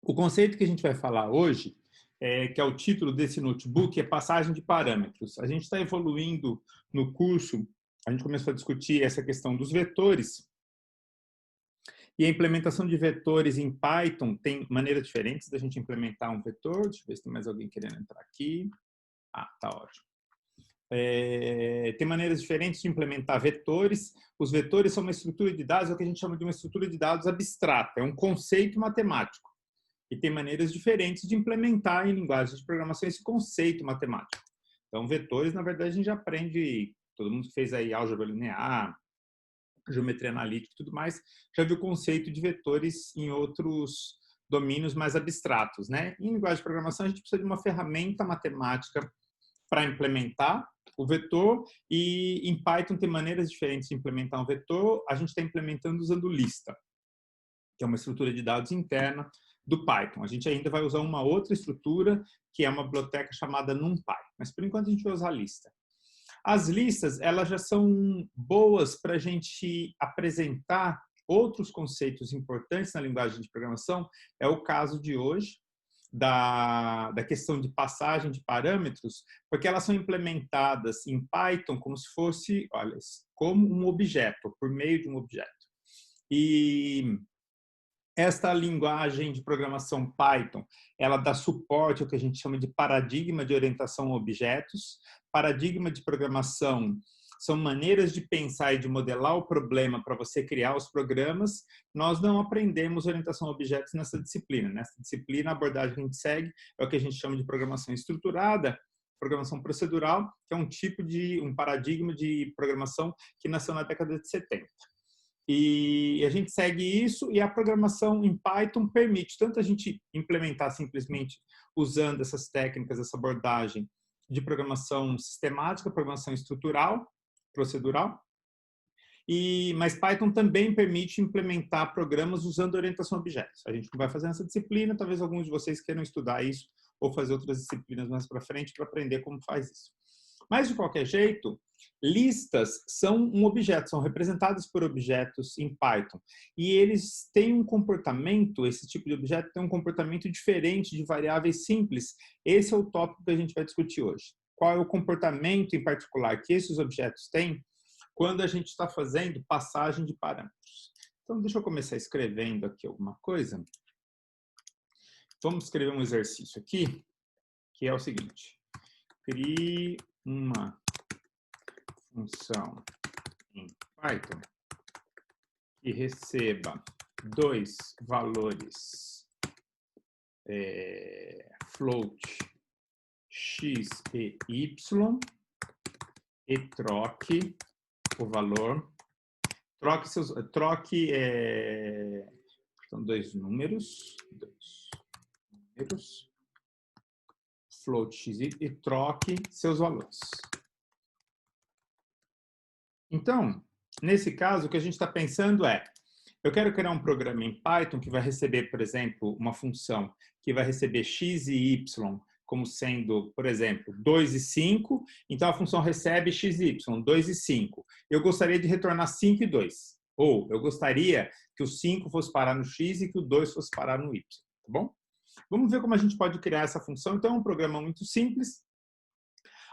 O conceito que a gente vai falar hoje, que é o título desse notebook, é passagem de parâmetros. A gente está evoluindo no curso, a gente começou a discutir essa questão dos vetores, e a implementação de vetores em Python tem maneiras diferentes da gente implementar um vetor. Deixa eu ver se tem mais alguém querendo entrar aqui. Ah, tá ótimo. Tem maneiras diferentes de implementar vetores. Os vetores são uma estrutura de dados, é o que a gente chama de uma estrutura de dados abstrata, é um conceito matemático. E tem maneiras diferentes de implementar em linguagens de programação esse conceito matemático. Então, vetores, na verdade, a gente já aprende, todo mundo que fez aí álgebra linear, geometria analítica e tudo mais, já viu o conceito de vetores em outros domínios mais abstratos, né? Em linguagem de programação, a gente precisa de uma ferramenta matemática para implementar o vetor, e em Python tem maneiras diferentes de implementar um vetor. A gente está implementando usando lista, que é uma estrutura de dados interna do Python. A gente ainda vai usar uma outra estrutura, que é uma biblioteca chamada NumPy, mas por enquanto a gente vai usar a lista. As listas, elas já são boas para a gente apresentar outros conceitos importantes na linguagem de programação. É o caso de hoje, da questão de passagem de parâmetros, porque elas são implementadas em Python como se fosse, olha, como um objeto, por meio de um objeto. E esta linguagem de programação Python, ela dá suporte ao que a gente chama de paradigma de orientação a objetos. Paradigma de programação são maneiras de pensar e de modelar o problema para você criar os programas. Nós não aprendemos orientação a objetos nessa disciplina. Nessa disciplina, a abordagem que a gente segue é o que a gente chama de programação estruturada, programação procedural, que é um paradigma de programação que nasceu na década de 70. E a gente segue isso, e a programação em Python permite tanto a gente implementar simplesmente usando essas técnicas, essa abordagem de programação sistemática, programação estrutural, procedural, mas Python também permite implementar programas usando orientação a objetos. A gente não vai fazer essa disciplina, talvez alguns de vocês queiram estudar isso ou fazer outras disciplinas mais para frente para aprender como faz isso. Mas, de qualquer jeito, listas são um objeto, são representadas por objetos em Python. E eles têm um comportamento, esse tipo de objeto tem um comportamento diferente de variáveis simples. Esse é o tópico que a gente vai discutir hoje. Qual é o comportamento em particular que esses objetos têm quando a gente está fazendo passagem de parâmetros? Então, deixa eu começar escrevendo aqui alguma coisa. Vamos escrever um exercício aqui, que é o seguinte. Crie uma função em Python que receba dois valores float x e y e troque o valor. São dois números, float x e troque seus valores. Então, nesse caso, o que a gente está pensando é, eu quero criar um programa em Python que vai receber, por exemplo, uma função que vai receber x e y como sendo, por exemplo, 2 e 5. Então, a função recebe x e y, 2 e 5. Eu gostaria de retornar 5 e 2. Ou eu gostaria que o 5 fosse parar no x e que o 2 fosse parar no y. Tá bom? Vamos ver como a gente pode criar essa função. Então, é um programa muito simples.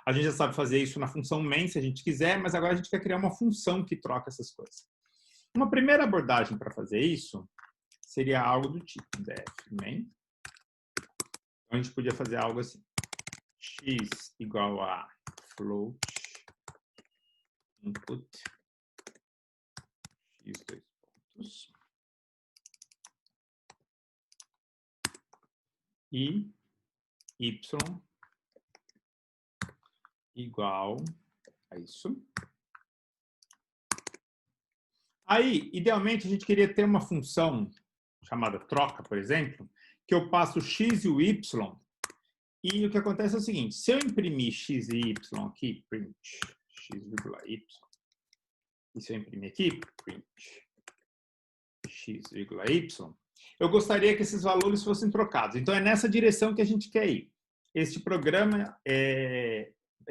A gente já sabe fazer isso na função main, se a gente quiser, mas agora a gente quer criar uma função que troca essas coisas. Uma primeira abordagem para fazer isso seria algo do tipo def main. Então, a gente podia fazer algo assim. X igual a float input x 2 pontos e y igual a isso. Aí, idealmente, a gente queria ter uma função chamada troca, por exemplo, que eu passo o x e o y, e o que acontece é o seguinte, se eu imprimir x e y aqui, print x, y, e se eu imprimir aqui, print x, y, eu gostaria que esses valores fossem trocados. Então, é nessa direção que a gente quer ir. Este programa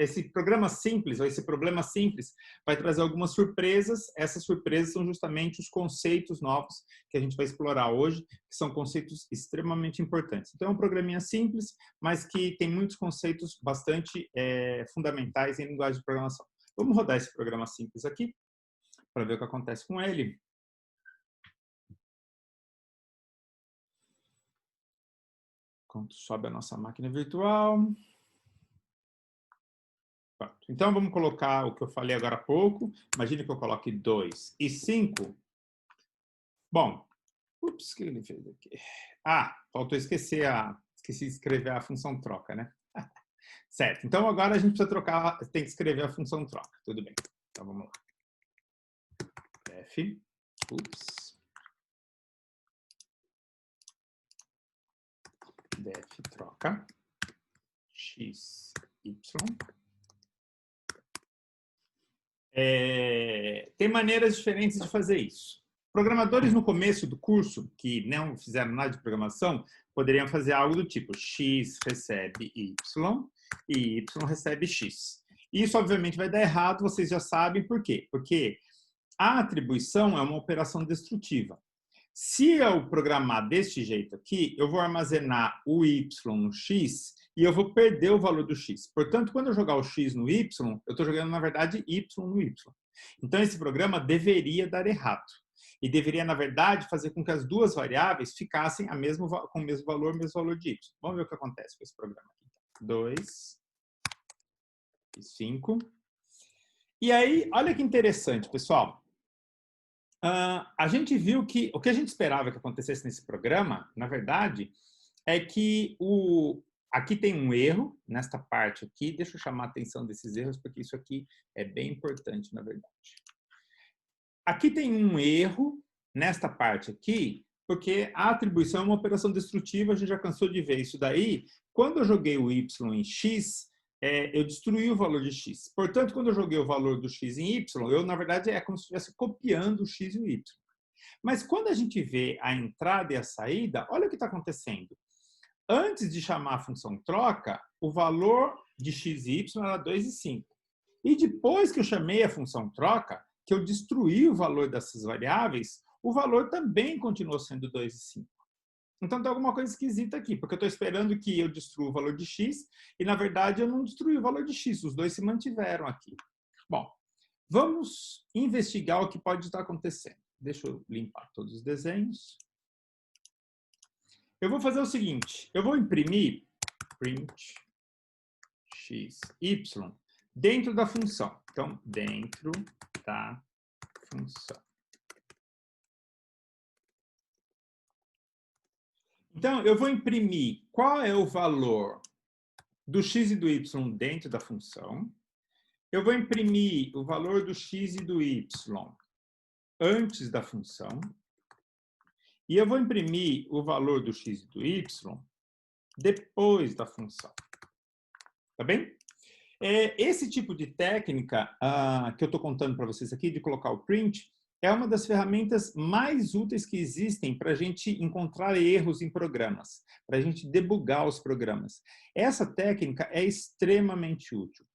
esse programa simples, ou esse problema simples, vai trazer algumas surpresas. Essas surpresas são justamente os conceitos novos que a gente vai explorar hoje, que são conceitos extremamente importantes. Então, é um programinha simples, mas que tem muitos conceitos bastante fundamentais em linguagem de programação. Vamos rodar esse programa simples aqui, para ver o que acontece com ele. Enquanto sobe a nossa máquina virtual. Pronto. Então, vamos colocar o que eu falei agora há pouco. Imagine que eu coloque 2 e 5. Bom, ups, o que ele fez aqui? Ah, faltou esqueci de escrever a função troca, né? Certo. Então, agora a gente precisa trocar, tem que escrever a função troca. Tudo bem. Então, vamos lá. F, ups. Def troca x, y. Tem maneiras diferentes de fazer isso. Programadores no começo do curso, que não fizeram nada de programação, poderiam fazer algo do tipo x recebe y e y recebe x. Isso, obviamente, vai dar errado, vocês já sabem por quê. Porque a atribuição é uma operação destrutiva. Se eu programar deste jeito aqui, eu vou armazenar o y no x e eu vou perder o valor do x. Portanto, quando eu jogar o x no y, eu estou jogando, na verdade, y no y. Então, esse programa deveria dar errado. E deveria, na verdade, fazer com que as duas variáveis ficassem com o mesmo valor de y. Vamos ver o que acontece com esse programa aqui. 2 e 5. E aí, olha que interessante, pessoal. A gente viu que o que a gente esperava que acontecesse nesse programa, na verdade, é que aqui tem um erro, nesta parte aqui. Deixa eu chamar a atenção desses erros, porque isso aqui é bem importante, na verdade. Aqui tem um erro, nesta parte aqui, porque a atribuição é uma operação destrutiva, a gente já cansou de ver isso daí. Quando eu joguei o y em x, eu destruí o valor de x. Portanto, quando eu joguei o valor do x em y, eu, na verdade, é como se estivesse copiando o x e o y. Mas quando a gente vê a entrada e a saída, olha o que está acontecendo. Antes de chamar a função troca, o valor de x e y era 2 e 5. E depois que eu chamei a função troca, que eu destruí o valor dessas variáveis, o valor também continuou sendo 2 e 5. Então, tem alguma coisa esquisita aqui, porque eu estou esperando que eu destrua o valor de x e, na verdade, eu não destruí o valor de x. Os dois se mantiveram aqui. Bom, vamos investigar o que pode estar acontecendo. Deixa eu limpar todos os desenhos. Eu vou fazer o seguinte. Eu vou imprimir print x, y dentro da função. Então, dentro da função. Então, eu vou imprimir qual é o valor do x e do y dentro da função. Eu vou imprimir o valor do x e do y antes da função. E eu vou imprimir o valor do x e do y depois da função. Tá bem? Esse tipo de técnica que eu estou contando para vocês aqui, de colocar o print, é uma das ferramentas mais úteis que existem para a gente encontrar erros em programas, para a gente debugar os programas. Essa técnica é extremamente útil.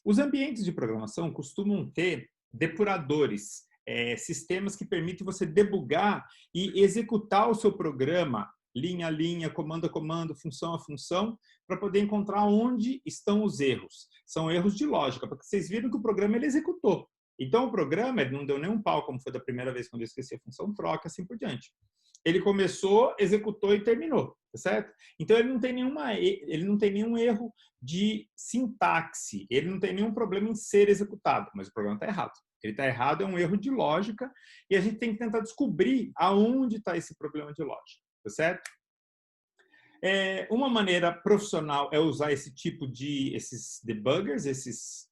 Os ambientes de programação costumam ter depuradores, sistemas que permitem você debugar e executar o seu programa linha a linha, comando a comando, função a função, para poder encontrar onde estão os erros. São erros de lógica, porque vocês viram que o programa ele executou. Então, o programa ele não deu nenhum pau, como foi da primeira vez quando eu esqueci a função troca, assim por diante. Ele começou, executou e terminou, tá certo? Então, ele não tem nenhum erro de sintaxe, ele não tem nenhum problema em ser executado, mas o programa está errado. Ele está errado, é um erro de lógica, e a gente tem que tentar descobrir aonde está esse problema de lógica, tá certo? Uma maneira profissional é usar esses debuggers, esses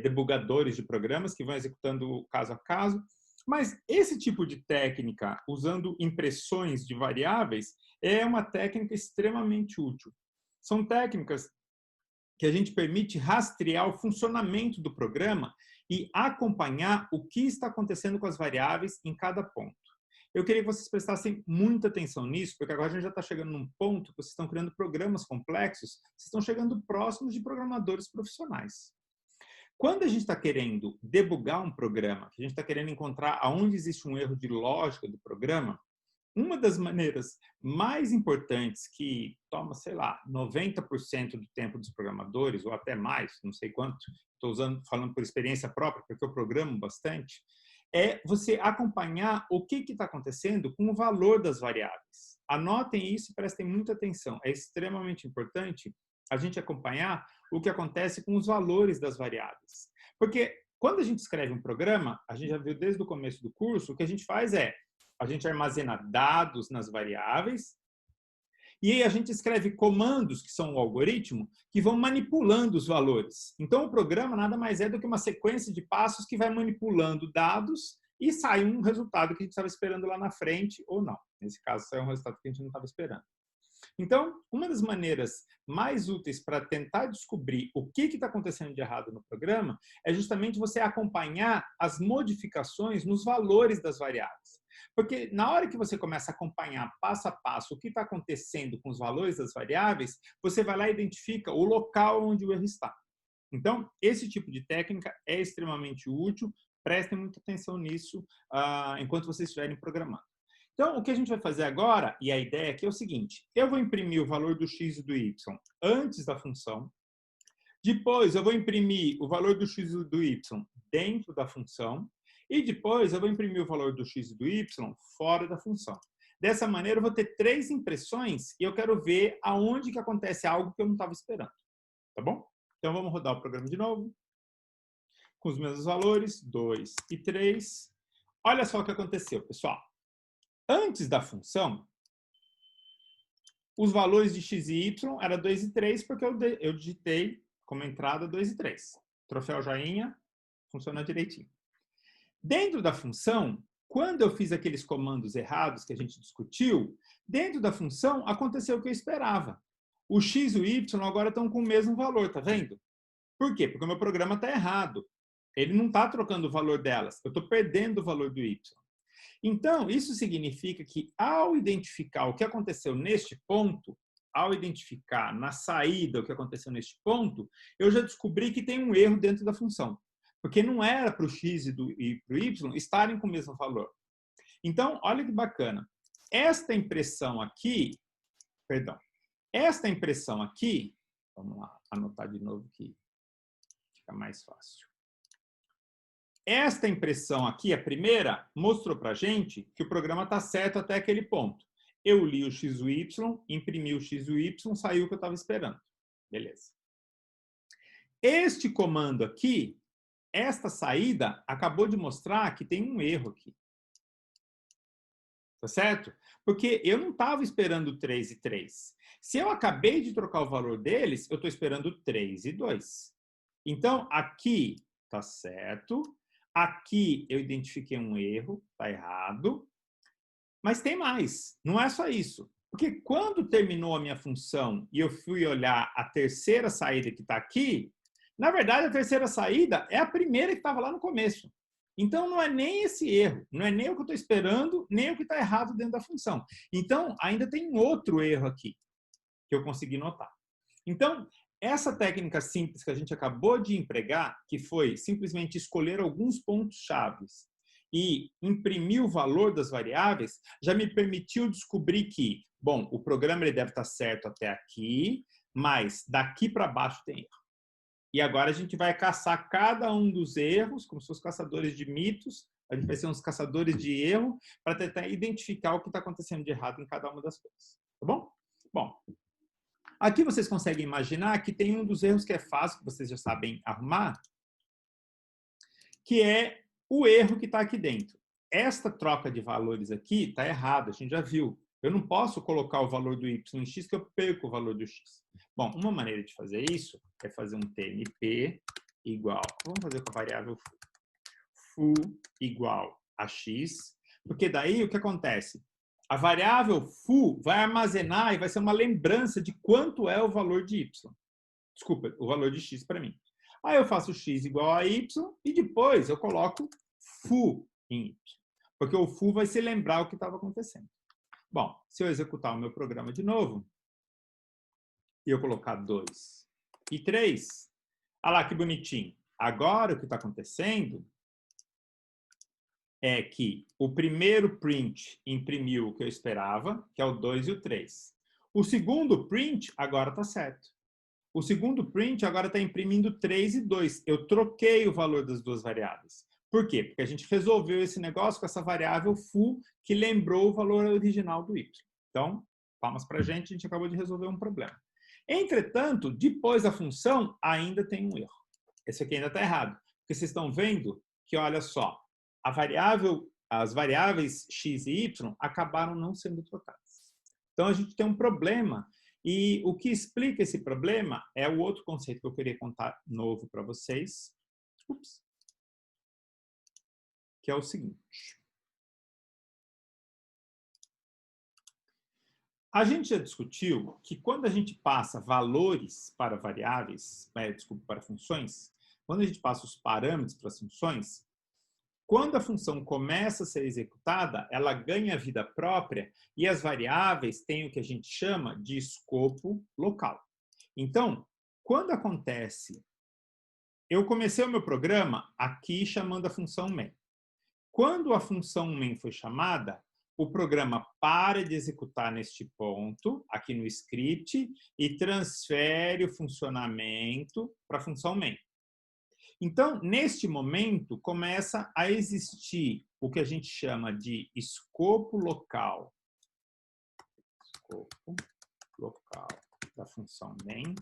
debugadores de programas que vão executando caso a caso. Mas esse tipo de técnica, usando impressões de variáveis, é uma técnica extremamente útil. São técnicas que a gente permite rastrear o funcionamento do programa e acompanhar o que está acontecendo com as variáveis em cada ponto. Eu queria que vocês prestassem muita atenção nisso, porque agora a gente já está chegando num ponto que vocês estão criando programas complexos, vocês estão chegando próximos de programadores profissionais. Quando a gente está querendo debugar um programa, que a gente está querendo encontrar aonde existe um erro de lógica do programa, uma das maneiras mais importantes que toma, sei lá, 90% do tempo dos programadores, ou até mais, não sei quanto, estou falando por experiência própria, porque eu programo bastante, é você acompanhar o que está acontecendo com o valor das variáveis. Anotem isso e prestem muita atenção. É extremamente importante a gente acompanhar o que acontece com os valores das variáveis. Porque quando a gente escreve um programa, a gente já viu desde o começo do curso, o que a gente faz é a gente armazena dados nas variáveis e aí a gente escreve comandos, que são o algoritmo, que vão manipulando os valores. Então, o programa nada mais é do que uma sequência de passos que vai manipulando dados e sai um resultado que a gente estava esperando lá na frente ou não. Nesse caso, sai um resultado que a gente não estava esperando. Então, uma das maneiras mais úteis para tentar descobrir o que está acontecendo de errado no programa é justamente você acompanhar as modificações nos valores das variáveis. Porque na hora que você começa a acompanhar passo a passo o que está acontecendo com os valores das variáveis, você vai lá e identifica o local onde o erro está. Então, esse tipo de técnica é extremamente útil. Prestem muita atenção nisso enquanto vocês estiverem programando. Então, o que a gente vai fazer agora, e a ideia aqui é o seguinte, eu vou imprimir o valor do x e do y antes da função, depois eu vou imprimir o valor do x e do y dentro da função, e depois eu vou imprimir o valor do x e do y fora da função. Dessa maneira, eu vou ter 3 impressões e eu quero ver aonde que acontece algo que eu não estava esperando. Tá bom? Então, vamos rodar o programa de novo. Com os mesmos valores, 2 e 3. Olha só o que aconteceu, pessoal. Antes da função, os valores de x e y eram 2 e 3, porque eu digitei como entrada 2 e 3. Troféu joinha, funciona direitinho. Dentro da função, quando eu fiz aqueles comandos errados que a gente discutiu, dentro da função aconteceu o que eu esperava. O x e o y agora estão com o mesmo valor, tá vendo? Por quê? Porque o meu programa está errado. Ele não está trocando o valor delas. Eu estou perdendo o valor do y. Então, isso significa que, ao identificar o que aconteceu neste ponto, ao identificar na saída o que aconteceu neste ponto, eu já descobri que tem um erro dentro da função. Porque não era para o x e para o y estarem com o mesmo valor. Então, olha que bacana. Esta impressão aqui, vamos lá, anotar de novo que fica mais fácil. Esta impressão aqui, a primeira, mostrou para a gente que o programa está certo até aquele ponto. Eu li o x e o y, imprimi o x e o y, saiu o que eu estava esperando. Beleza. Este comando aqui, esta saída, acabou de mostrar que tem um erro aqui. Tá certo? Porque eu não estava esperando 3 e 3. Se eu acabei de trocar o valor deles, eu estou esperando 3 e 2. Então, aqui está certo. Aqui eu identifiquei um erro, está errado. Mas tem mais, não é só isso. Porque quando terminou a minha função e eu fui olhar a terceira saída que está aqui, na verdade a terceira saída é a primeira que estava lá no começo. Então não é nem esse erro, não é nem o que eu estou esperando, nem o que está errado dentro da função. Então ainda tem outro erro aqui que eu consegui notar. Então, essa técnica simples que a gente acabou de empregar, que foi simplesmente escolher alguns pontos chaves e imprimir o valor das variáveis, já me permitiu descobrir que, bom, o programa ele deve estar certo até aqui, mas daqui para baixo tem erro. E agora a gente vai caçar cada um dos erros, como se fossem caçadores de mitos, a gente vai ser uns caçadores de erro para tentar identificar o que está acontecendo de errado em cada uma das coisas. Tá bom? Bom, aqui vocês conseguem imaginar que tem um dos erros que é fácil, que vocês já sabem arrumar, que é o erro que está aqui dentro. Esta troca de valores aqui está errada, a gente já viu. Eu não posso colocar o valor do y em x, que eu perco o valor do x. Bom, uma maneira de fazer isso é fazer um TMP igual, vamos fazer com a variável foo igual a x, porque daí o que acontece? A variável foo vai armazenar e vai ser uma lembrança de quanto é o valor de y. Desculpa, o valor de x para mim. Aí eu faço x igual a y e depois eu coloco foo em y. Porque o foo vai se lembrar o que estava acontecendo. Bom, se eu executar o meu programa de novo e eu colocar 2 e 3, olha lá que bonitinho. Agora, o que está acontecendo é que o primeiro print imprimiu o que eu esperava, que é o 2 e o 3. O segundo print agora está certo. O segundo print agora está imprimindo 3 e 2. Eu troquei o valor das duas variáveis. Por quê? Porque a gente resolveu esse negócio com essa variável foo, que lembrou o valor original do y. Então, palmas para a gente acabou de resolver um problema. Entretanto, depois da função, ainda tem um erro. Esse aqui ainda está errado. Porque vocês estão vendo que, olha só, as variáveis x e y acabaram não sendo trocadas. Então, a gente tem um problema. E o que explica esse problema é o outro conceito que eu queria contar novo para vocês. Que é o seguinte. A gente já discutiu que quando a gente passa valores para variáveis, para funções, quando a gente passa os parâmetros para as funções, quando a função começa a ser executada, ela ganha vida própria e as variáveis têm o que a gente chama de escopo local. Então, quando acontece, eu comecei o meu programa aqui chamando a função main. Quando a função main foi chamada, o programa para de executar neste ponto, aqui no script, e transfere o funcionamento para a função main. Então, neste momento, começa a existir o que a gente chama de escopo local. Escopo local da função main.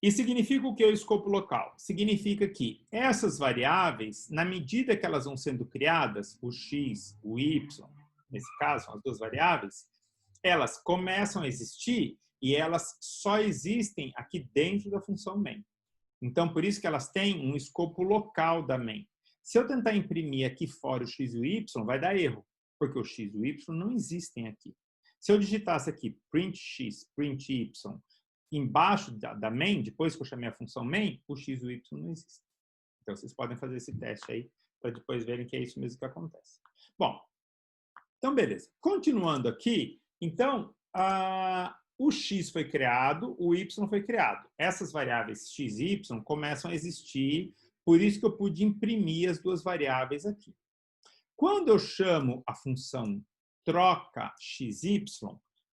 E significa o que é o escopo local? Significa que essas variáveis, na medida que elas vão sendo criadas, o x, o y, nesse caso, são as duas variáveis, elas começam a existir e elas só existem aqui dentro da função main. Então, por isso que elas têm um escopo local da main. Se eu tentar imprimir aqui fora o x e o y, vai dar erro, porque o x e o y não existem aqui. Se eu digitasse aqui print x, print y, embaixo da main, depois que eu chamei a função main, o x e o y não existem. Então, vocês podem fazer esse teste aí, para depois verem que é isso mesmo que acontece. Bom, então, beleza. Continuando aqui, então, o x foi criado, o y foi criado. Essas variáveis x e y começam a existir, por isso que eu pude imprimir as duas variáveis aqui. Quando eu chamo a função troca xy,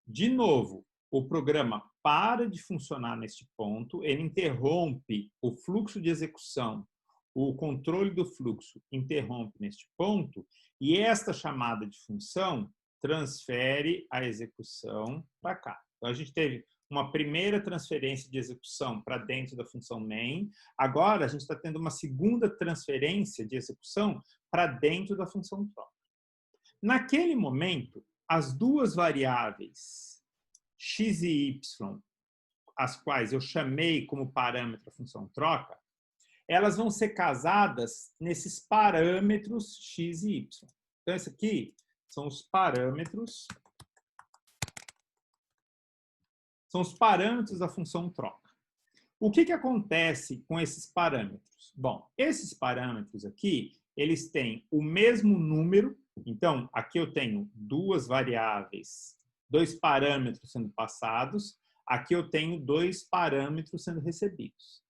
de novo, o programa para de funcionar neste ponto, ele interrompe o fluxo de execução, o controle do fluxo interrompe neste ponto, e esta chamada de função transfere a execução para cá. Então, a gente teve uma primeira transferência de execução para dentro da função main, agora a gente está tendo uma segunda transferência de execução para dentro da função troca. Naquele momento, as duas variáveis x e y, as quais eu chamei como parâmetro a função troca, elas vão ser casadas nesses parâmetros x e y. Então, esse aqui são os parâmetros da função troca. O que acontece com esses parâmetros? Bom, esses parâmetros aqui, eles têm o mesmo número. Então, aqui eu tenho duas variáveis, dois parâmetros sendo passados. Aqui eu tenho dois parâmetros sendo recebidos.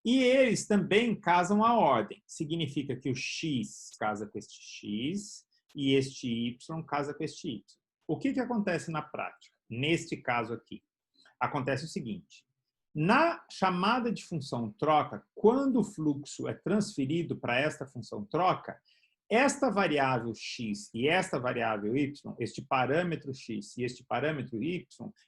E eles também casam a ordem. Significa que o x casa com este x e este y casa com este y. O que acontece na prática? Neste caso aqui, acontece o seguinte. Na chamada de função troca, quando o fluxo é transferido para esta função troca, esta variável x e esta variável y, este parâmetro x e este parâmetro y,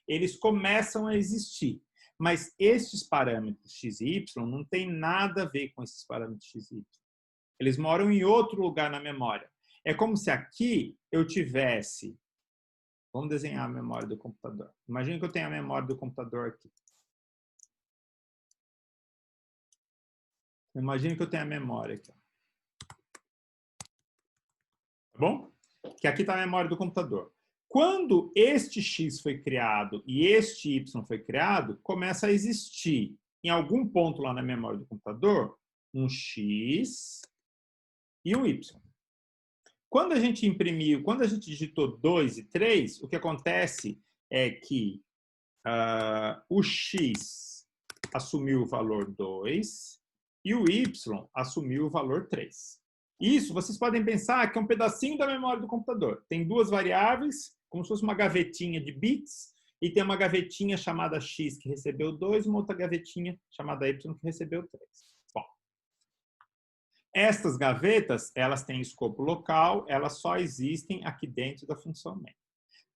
eles começam a existir. Mas estes parâmetros x e y não tem nada a ver com esses parâmetros x e y. Eles moram em outro lugar na memória. É como se aqui eu tivesse... Vamos desenhar a memória do computador. Imagina que eu tenho a memória do computador aqui. Imagina que eu tenho a memória aqui. Tá bom? Que aqui está a memória do computador. Quando este x foi criado e este y foi criado, começa a existir, em algum ponto lá na memória do computador, um x e um y. Quando a gente imprimiu, quando a gente digitou 2 e 3, o que acontece é que o x assumiu o valor 2 e o y assumiu o valor 3. Isso, vocês podem pensar que é um pedacinho da memória do computador. Tem duas variáveis, como se fosse uma gavetinha de bits, e tem uma gavetinha chamada x que recebeu 2 e uma outra gavetinha chamada y que recebeu 3. Bom, estas gavetas, elas têm escopo local, elas só existem aqui dentro da função main.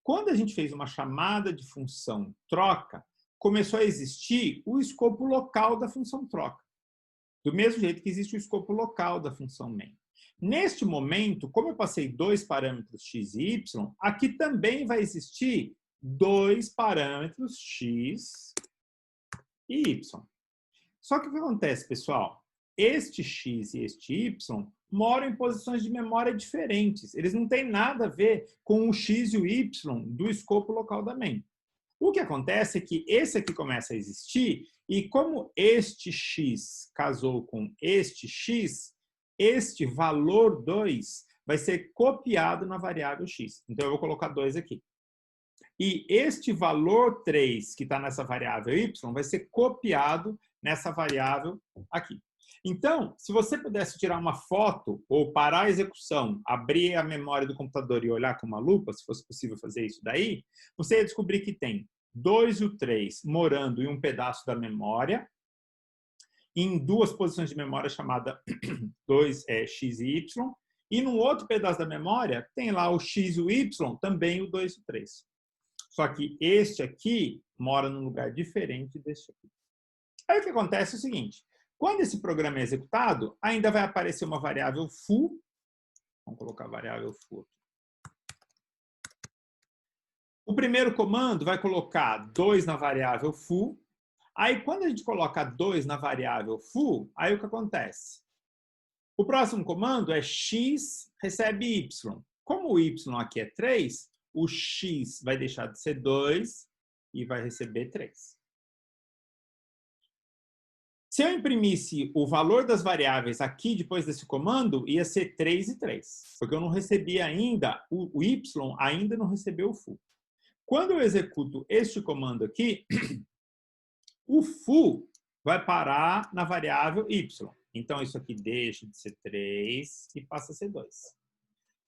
Quando a gente fez uma chamada de função troca, começou a existir o escopo local da função troca. Do mesmo jeito que existe o escopo local da função main. Neste momento, como eu passei dois parâmetros x e y, aqui também vai existir dois parâmetros x e y. Só que o que acontece, pessoal? Este x e este y moram em posições de memória diferentes. Eles não têm nada a ver com o x e o y do escopo local da main. O que acontece é que esse aqui começa a existir e como este x casou com este x, este valor 2 vai ser copiado na variável x. Então, eu vou colocar 2 aqui. E este valor 3, que está nessa variável y, vai ser copiado nessa variável aqui. Então, se você pudesse tirar uma foto ou parar a execução, abrir a memória do computador e olhar com uma lupa, se fosse possível fazer isso daí, você ia descobrir que tem 2 e o 3 morando em um pedaço da memória, em duas posições de memória chamada 2 x e y, e num outro pedaço da memória tem lá o x e o y, também o 2 e o 3. Só que este aqui mora num lugar diferente deste aqui. Aí o que acontece é o seguinte, quando esse programa é executado, ainda vai aparecer uma variável foo, vamos colocar a variável foo aqui. O primeiro comando vai colocar 2 na variável foo. Aí, quando a gente coloca 2 na variável foo, aí o que acontece? O próximo comando é x recebe y. Como o y aqui é 3, o x vai deixar de ser 2 e vai receber 3. Se eu imprimisse o valor das variáveis aqui depois desse comando, ia ser 3 e 3, porque eu não recebi ainda, o y ainda não recebeu o foo. Quando eu executo este comando aqui, o foo vai parar na variável y. Então, isso aqui deixa de ser 3 e passa a ser 2.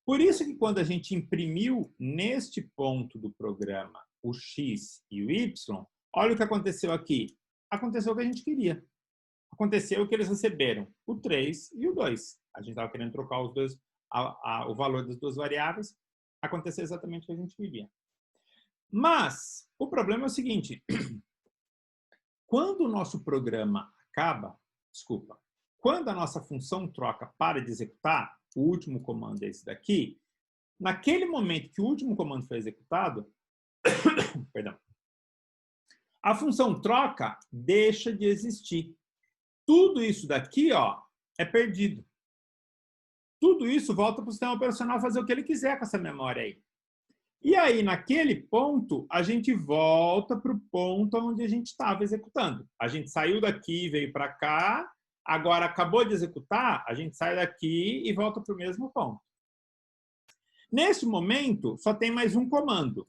Por isso que quando a gente imprimiu neste ponto do programa o x e o y, olha o que aconteceu aqui. Aconteceu o que a gente queria. Aconteceu que eles receberam o 3 e o 2. A gente estava querendo trocar os dois, o valor das duas variáveis. Aconteceu exatamente o que a gente queria. Mas o problema é o seguinte. Quando o nosso programa acaba, quando a nossa função troca para de executar, o último comando é esse daqui, naquele momento que o último comando foi executado, perdão, a função troca deixa de existir. Tudo isso daqui, ó, é perdido. Tudo isso volta para o sistema operacional fazer o que ele quiser com essa memória aí. E aí, naquele ponto, a gente volta para o ponto onde a gente estava executando. A gente saiu daqui, veio para cá, agora acabou de executar, a gente sai daqui e volta para o mesmo ponto. Nesse momento, só tem mais um comando.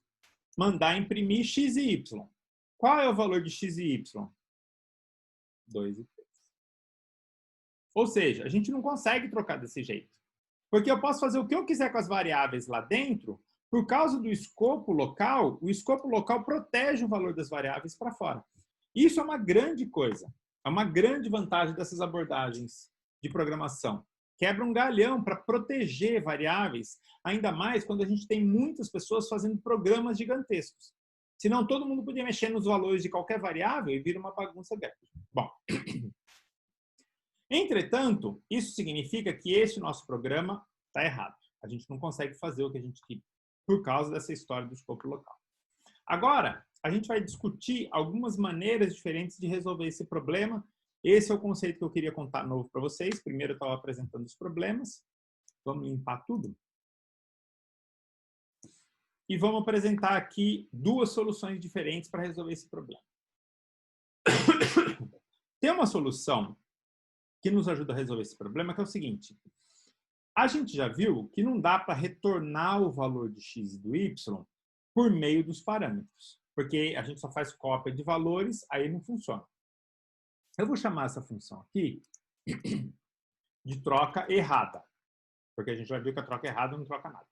Mandar imprimir x e y. Qual é o valor de x e y? 2 e 3. Ou seja, a gente não consegue trocar desse jeito. Porque eu posso fazer o que eu quiser com as variáveis lá dentro, por causa do escopo local, o escopo local protege o valor das variáveis para fora. Isso é uma grande coisa. É uma grande vantagem dessas abordagens de programação. Quebra um galhão para proteger variáveis, ainda mais quando a gente tem muitas pessoas fazendo programas gigantescos. Senão todo mundo podia mexer nos valores de qualquer variável e vira uma bagunça grande. Bom, entretanto, isso significa que esse nosso programa está errado. A gente não consegue fazer o que a gente queria, por causa dessa história do escopo local. Agora, a gente vai discutir algumas maneiras diferentes de resolver esse problema. Esse é o conceito que eu queria contar novo para vocês. Primeiro eu estava apresentando os problemas. Vamos limpar tudo. E vamos apresentar aqui duas soluções diferentes para resolver esse problema. Tem uma solução que nos ajuda a resolver esse problema, que é o seguinte. A gente já viu que não dá para retornar o valor de x e do y por meio dos parâmetros, porque a gente só faz cópia de valores, aí não funciona. Eu vou chamar essa função aqui de troca errada. Porque a gente já viu que a troca errada não troca nada.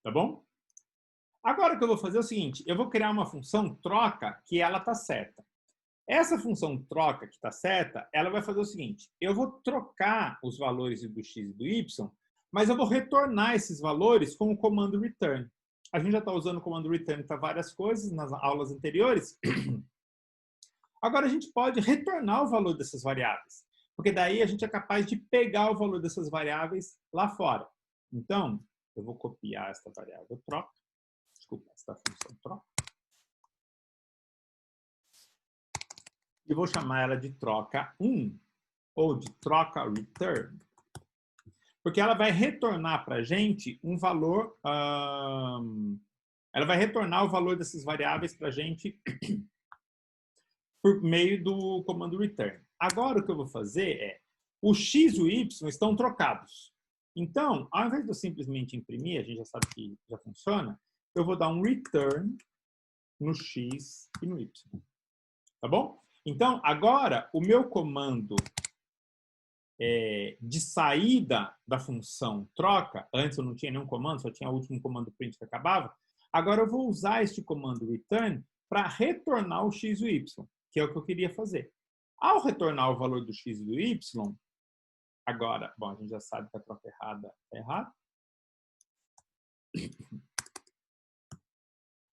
Tá bom? Agora o que eu vou fazer é o seguinte, eu vou criar uma função troca que ela está certa. Essa função troca que está certa, ela vai fazer o seguinte, eu vou trocar os valores do x e do y, mas eu vou retornar esses valores com o comando return. A gente já está usando o comando return para várias coisas nas aulas anteriores. Agora a gente pode retornar o valor dessas variáveis, porque daí a gente é capaz de pegar o valor dessas variáveis lá fora. Então, eu vou copiar esta variável troca, desculpa, esta função troca, e vou chamar ela de troca 1, ou de troca return, porque ela vai retornar para a gente um valor, ela vai retornar o valor dessas variáveis para a gente por meio do comando return. Agora o que eu vou fazer é, o x e o y estão trocados. Então, ao invés de eu simplesmente imprimir, a gente já sabe que já funciona, eu vou dar um return no x e no y. Tá bom? Então, agora, o meu comando de saída da função troca, antes eu não tinha nenhum comando, só tinha o último comando print que acabava, agora eu vou usar este comando return para retornar o x e o y, que é o que eu queria fazer. Ao retornar o valor do x e do y, agora, bom, a gente já sabe que a troca errada é errada.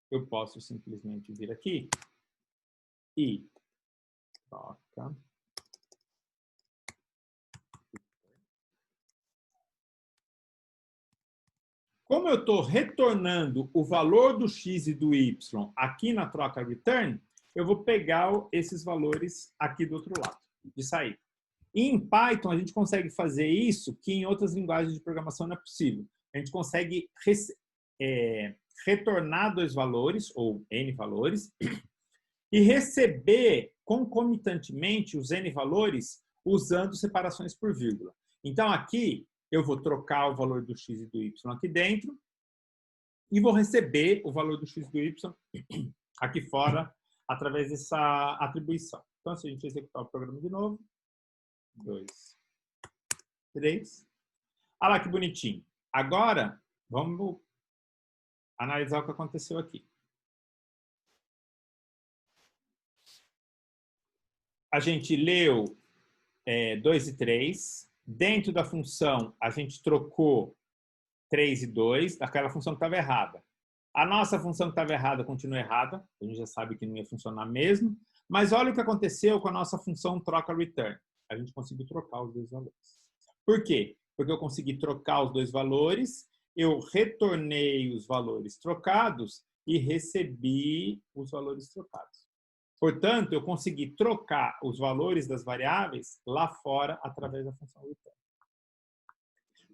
Eu posso simplesmente vir aqui e troca. Como eu estou retornando o valor do x e do y aqui na troca return, eu vou pegar esses valores aqui do outro lado, de saída. E em Python, a gente consegue fazer isso que em outras linguagens de programação não é possível. A gente consegue retornar dois valores, ou n valores, e receber concomitantemente os n valores usando separações por vírgula. Então, aqui, eu vou trocar o valor do x e do y aqui dentro e vou receber o valor do x e do y aqui fora através dessa atribuição. Então, se a gente executar o programa de novo, 2, 3. Olha lá que bonitinho. Agora, vamos analisar o que aconteceu aqui. A gente leu 2 e 3. Dentro da função, a gente trocou 3 e 2, daquela função que estava errada. A nossa função que estava errada continua errada, a gente já sabe que não ia funcionar mesmo, mas olha o que aconteceu com a nossa função troca return. A gente conseguiu trocar os dois valores. Por quê? Porque eu consegui trocar os dois valores, eu retornei os valores trocados e recebi os valores trocados. Portanto, eu consegui trocar os valores das variáveis lá fora através da função return.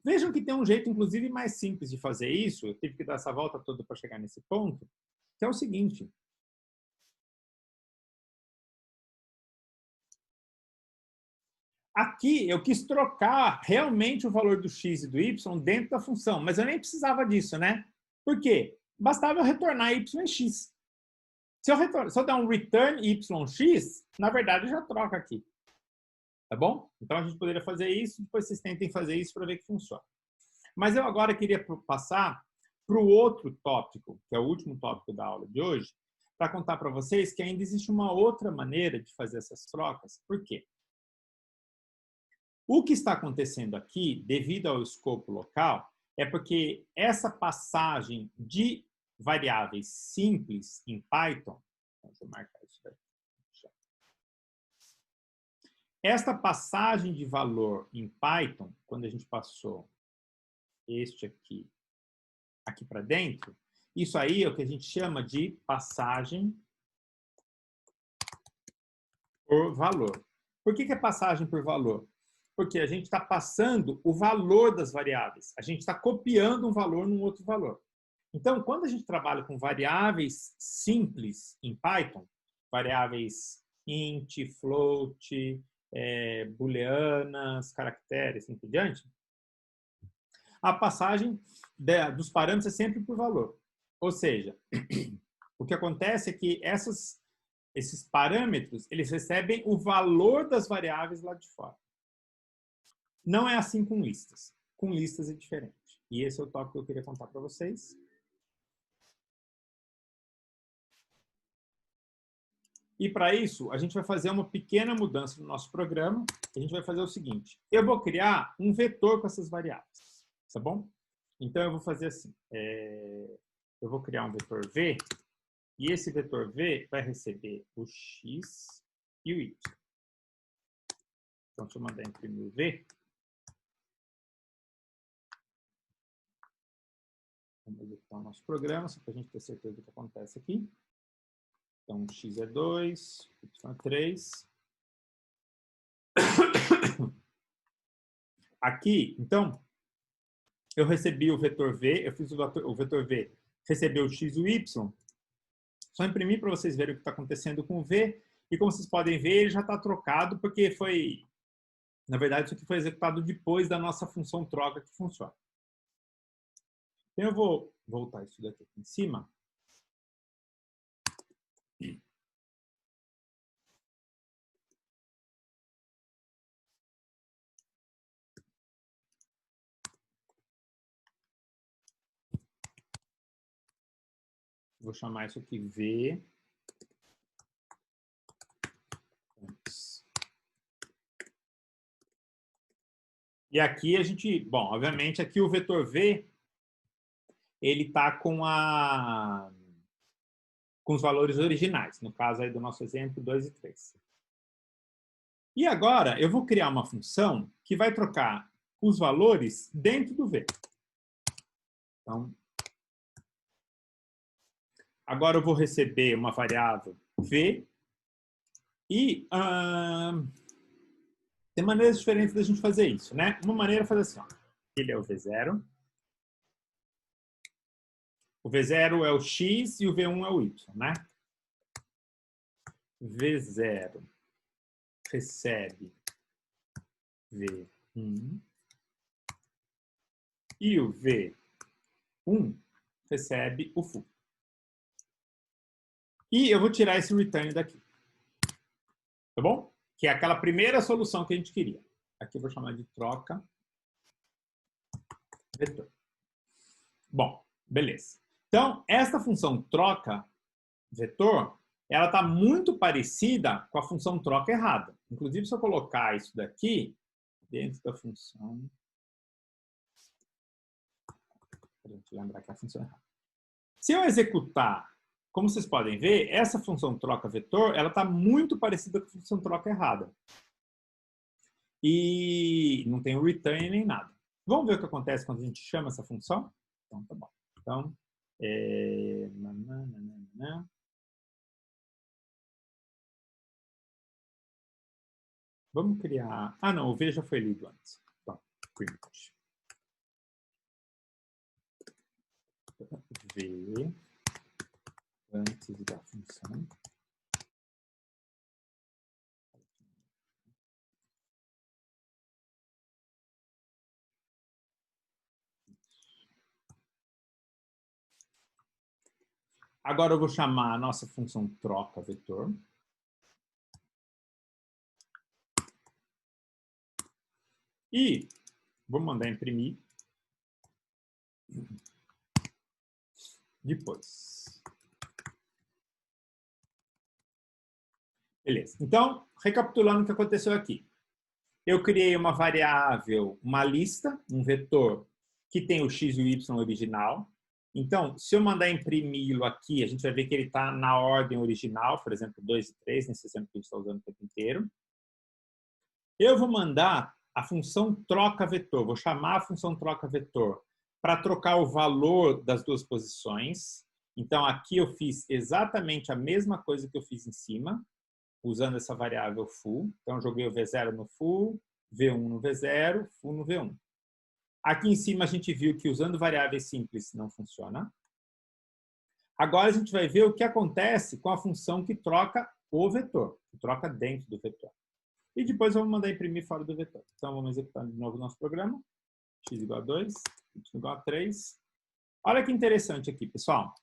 Vejam que tem um jeito, inclusive, mais simples de fazer isso. Eu tive que dar essa volta toda para chegar nesse ponto, que é o seguinte. Aqui, eu quis trocar realmente o valor do x e do y dentro da função, mas eu nem precisava disso, né? Por quê? Bastava eu retornar y e x. Se eu der um return yx, na verdade, já troca aqui. Tá bom? Então, a gente poderia fazer isso, depois vocês tentem fazer isso para ver que funciona. Mas eu agora queria passar para o outro tópico, que é o último tópico da aula de hoje, para contar para vocês que ainda existe uma outra maneira de fazer essas trocas. Por quê? O que está acontecendo aqui, devido ao escopo local, é porque essa passagem de variáveis simples em Python, deixa eu marcar isso daqui. Esta passagem de valor em Python, quando a gente passou este aqui para dentro, isso aí é o que a gente chama de passagem por valor. Por que é passagem por valor? Porque a gente está passando o valor das variáveis. A gente está copiando um valor num outro valor. Então, quando a gente trabalha com variáveis simples em Python, variáveis int, float, booleanas, caracteres, assim por diante, a passagem dos parâmetros é sempre por valor. Ou seja, o que acontece é que essas Esses parâmetros, eles recebem o valor das variáveis lá de fora. Não é assim com listas. Com listas é diferente. E esse é o tópico que eu queria contar para vocês. E para isso, a gente vai fazer uma pequena mudança no nosso programa. A gente vai fazer o seguinte. Eu vou criar um vetor com essas variáveis. Tá bom? Então, eu vou fazer assim. Eu vou criar um vetor V. E esse vetor V vai receber o X e o Y. Então, deixa eu mandar imprimir o V. Vamos executar o nosso programa, só para a gente ter certeza do que acontece aqui. Então, X é 2, Y é 3. Aqui, então, eu recebi o vetor V, eu fiz o vetor V, recebeu o X e o Y. Só imprimir para vocês verem o que está acontecendo com o V. E como vocês podem ver, ele já está trocado, porque foi... Na verdade, isso aqui foi executado depois da nossa função troca que funciona. Então, eu vou voltar isso daqui em cima. Vou chamar isso aqui V. E aqui a gente... Bom, obviamente, aqui o vetor V, ele está com os valores originais. No caso aí do nosso exemplo, 2 e 3. E agora, eu vou criar uma função que vai trocar os valores dentro do V. Então, agora eu vou receber uma variável V e tem maneiras diferentes da gente fazer isso, né? Uma maneira é fazer assim, ó. Ele é o V0. O V0 é o X e o V1 é o Y, né? V0 recebe V1 e o V1 recebe o foo. E eu vou tirar esse return daqui. Tá bom? Que é aquela primeira solução que a gente queria. Aqui eu vou chamar de troca vetor. Bom, beleza. Então, essa função troca vetor, ela está muito parecida com a função troca errada. Inclusive, se eu colocar isso daqui dentro da função... Para a gente lembrar que é a função errada. Se eu executar, como vocês podem ver, essa função troca vetor, ela está muito parecida com a função troca errada. E não tem o return nem nada. Vamos ver o que acontece quando a gente chama essa função? Então, tá bom. Então, vamos criar... Ah, não, o V já foi lido antes. Então, print. V antes da função. Agora eu vou chamar a nossa função troca vetor. E vou mandar imprimir. Depois. Beleza. Então, recapitulando o que aconteceu aqui. Eu criei uma variável, uma lista, um vetor, que tem o x e o y original. Então, se eu mandar imprimi-lo aqui, a gente vai ver que ele está na ordem original, por exemplo, 2 e 3, nesse exemplo que a gente está usando o tempo inteiro. Eu vou mandar a função troca vetor, vou chamar a função troca vetor para trocar o valor das duas posições. Então, aqui eu fiz exatamente a mesma coisa que eu fiz em cima, usando essa variável foo. Então, eu joguei o V0 no foo, V1 no V0, foo no V1. Aqui em cima a gente viu que usando variáveis simples não funciona. Agora a gente vai ver o que acontece com a função que troca o vetor, que troca dentro do vetor. E depois vamos mandar imprimir fora do vetor. Então vamos executar de novo o nosso programa. X igual a 2, Y igual a 3. Olha que interessante aqui, pessoal.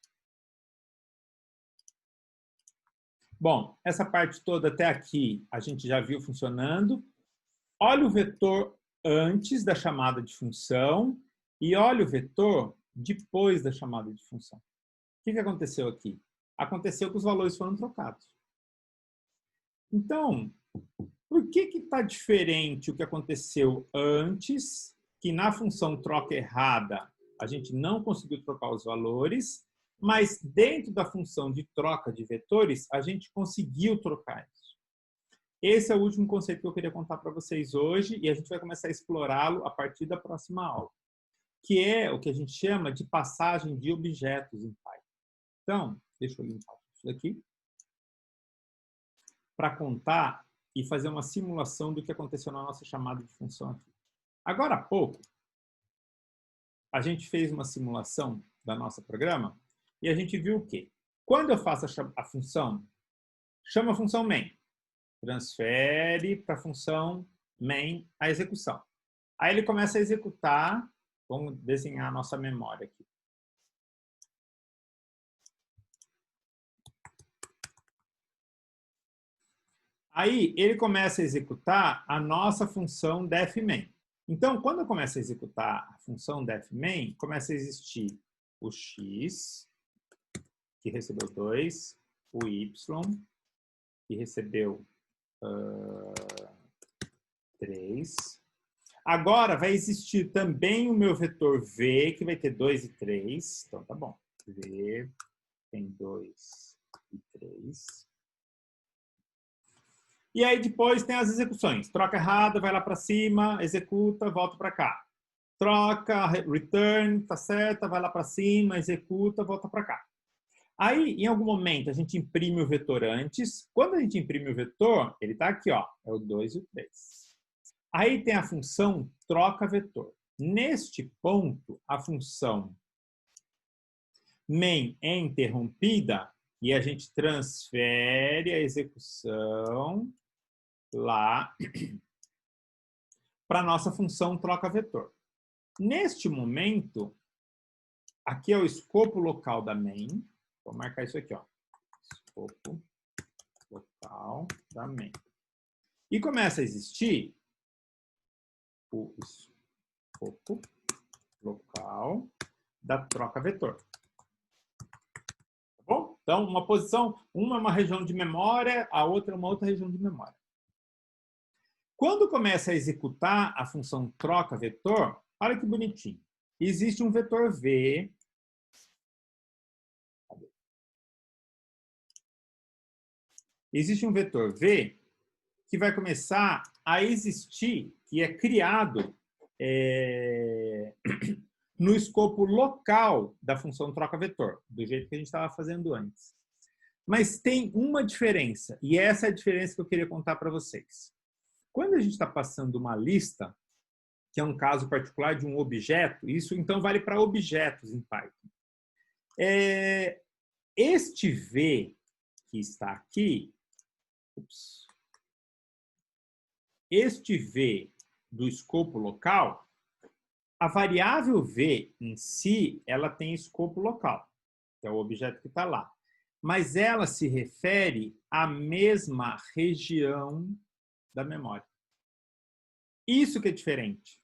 Bom, essa parte toda até aqui a gente já viu funcionando. Olha o vetor antes da chamada de função e olha o vetor depois da chamada de função. O que aconteceu aqui? Aconteceu que os valores foram trocados. Então, por que está diferente o que aconteceu antes, que na função troca errada a gente não conseguiu trocar os valores, mas dentro da função de troca de vetores a gente conseguiu trocar isso? Esse é o último conceito que eu queria contar para vocês hoje e a gente vai começar a explorá-lo a partir da próxima aula, que é o que a gente chama de passagem de objetos em Python. Então, deixa eu limpar isso daqui para contar e fazer uma simulação do que aconteceu na nossa chamada de função aqui. Agora há pouco, a gente fez uma simulação da nossa programa e a gente viu o quê? Quando eu faço a função, chama a função main, transfere para a função main a execução. Aí ele começa a executar, vamos desenhar a nossa memória aqui. Aí ele começa a executar a nossa função defMain. Então, quando eu começo a executar a função defMain, começa a existir o x, que recebeu 2, o y, que recebeu 3. Agora vai existir também o meu vetor v, que vai ter 2 e 3. Então, tá bom. V tem 2 e 3. E aí depois tem as execuções. Troca errada, vai lá para cima, executa, volta para cá. Troca, return, tá certa, vai lá para cima, executa, volta para cá. Aí, em algum momento, a gente imprime o vetor antes. Quando a gente imprime o vetor, ele está aqui, ó, é o 2 e o 3. Aí tem a função troca vetor. Neste ponto, a função main é interrompida e a gente transfere a execução lá para a nossa função troca vetor. Neste momento, aqui é o escopo local da main. Vou marcar isso aqui, ó. Escopo local da main. E começa a existir o escopo local da troca vetor. Tá bom? Então, uma posição, uma é uma região de memória, a outra é uma outra região de memória. Quando começa a executar a função troca vetor, olha que bonitinho. Existe um vetor v. Existe um vetor v que vai começar a existir, que é criado no escopo local da função troca vetor, do jeito que a gente estava fazendo antes. Mas tem uma diferença, e essa é a diferença que eu queria contar para vocês. Quando a gente está passando uma lista, que é um caso particular de um objeto, isso então vale para objetos em Python. Este v que está aqui, este v do escopo local, a variável v em si, ela tem escopo local, que é o objeto que está lá. Mas ela se refere à mesma região da memória. Isso que é diferente.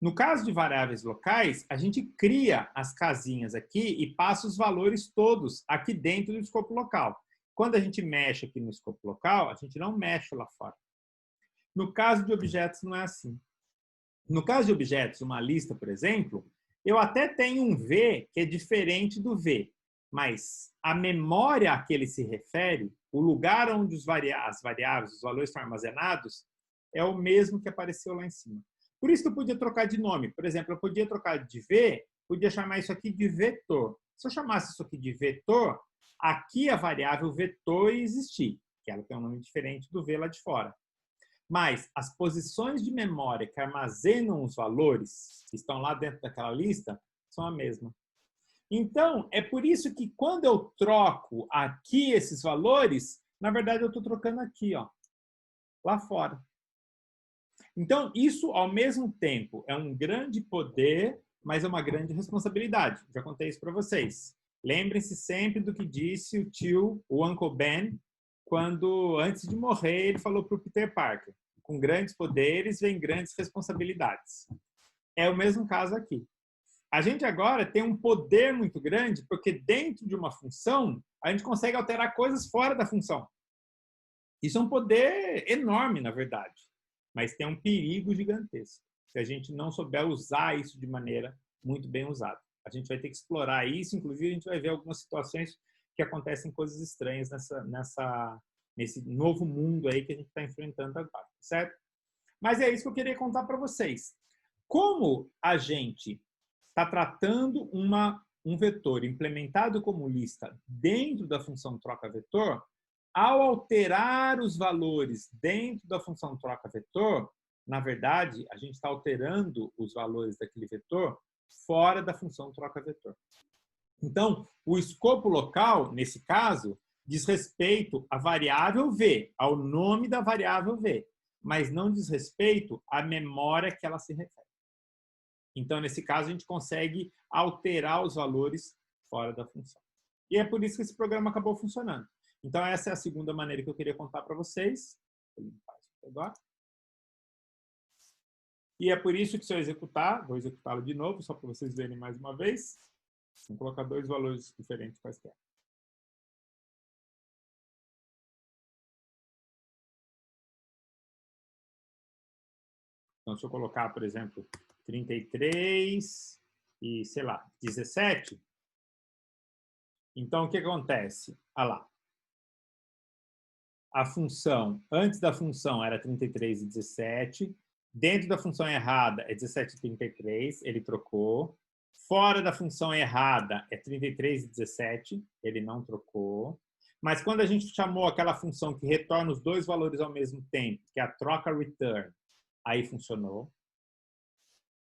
No caso de variáveis locais, a gente cria as casinhas aqui e passa os valores todos aqui dentro do escopo local. Quando a gente mexe aqui no escopo local, a gente não mexe lá fora. No caso de objetos, não é assim. No caso de objetos, uma lista, por exemplo, eu até tenho um v que é diferente do v, mas a memória a que ele se refere, o lugar onde as variáveis, os valores estão armazenados, é o mesmo que apareceu lá em cima. Por isso que eu podia trocar de nome. Por exemplo, eu podia trocar de v, podia chamar isso aqui de vetor. Se eu chamasse isso aqui de vetor, aqui a variável vetor ia existir, que ela tem um nome diferente do v lá de fora. Mas as posições de memória que armazenam os valores que estão lá dentro daquela lista são a mesma. Então, é por isso que quando eu troco aqui esses valores, na verdade eu estou trocando aqui, ó, lá fora. Então, isso ao mesmo tempo é um grande poder, mas é uma grande responsabilidade. Já contei isso para vocês. Lembrem-se sempre do que disse o tio, o Uncle Ben, antes de morrer, ele falou para o Peter Parker: com grandes poderes vem grandes responsabilidades. É o mesmo caso aqui. A gente agora tem um poder muito grande, porque dentro de uma função, a gente consegue alterar coisas fora da função. Isso é um poder enorme, na verdade, mas tem um perigo gigantesco se a gente não souber usar isso de maneira muito bem usada. A gente vai ter que explorar isso, inclusive a gente vai ver algumas situações que acontecem coisas estranhas nesse novo mundo aí que a gente está enfrentando agora, certo? Mas é isso que eu queria contar para vocês. Como a gente está tratando um vetor implementado como lista dentro da função troca-vetor, ao alterar os valores dentro da função troca-vetor, na verdade, a gente está alterando os valores daquele vetor fora da função troca-vetor. Então, o escopo local, nesse caso, diz respeito à variável v, ao nome da variável v, mas não diz respeito à memória que ela se refere. Então, nesse caso, a gente consegue alterar os valores fora da função. E é por isso que esse programa acabou funcionando. Então, essa é a segunda maneira que eu queria contar para vocês. Vou limpar isso agora. E é por isso que, se eu executar, vou executá-lo de novo, só para vocês verem mais uma vez. Vou colocar dois valores diferentes quaisquer. Então, se eu colocar, por exemplo, 33 e, sei lá, 17, então o que acontece? Olha lá. A função, antes da função era 33 e 17, dentro da função errada é 17 e 33, ele trocou. Fora da função errada é 33 e 17, ele não trocou. Mas quando a gente chamou aquela função que retorna os dois valores ao mesmo tempo, que é a troca return, aí funcionou.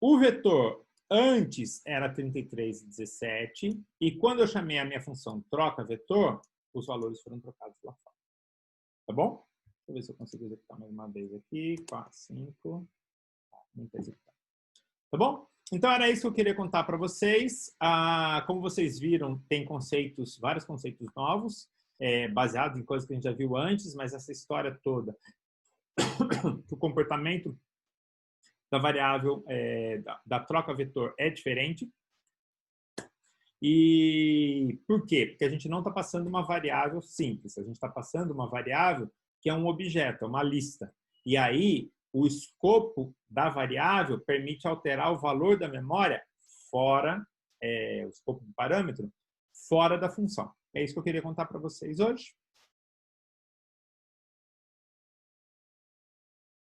O vetor antes era 33 e 17, e quando eu chamei a minha função troca vetor, os valores foram trocados lá fora. Tá bom? Deixa eu ver se eu consigo executar mais uma vez aqui. 4, 5. Não está executando. Tá bom? Então, era isso que eu queria contar para vocês. Como vocês viram, tem conceitos, vários conceitos novos, baseados em coisas que a gente já viu antes, mas essa história toda do comportamento da variável, da troca vetor é diferente. E por quê? Porque a gente não está passando uma variável simples, a gente está passando uma variável que é um objeto, é uma lista. E aí, o escopo da variável permite alterar o valor da memória fora, o escopo do parâmetro, fora da função. É isso que eu queria contar para vocês hoje.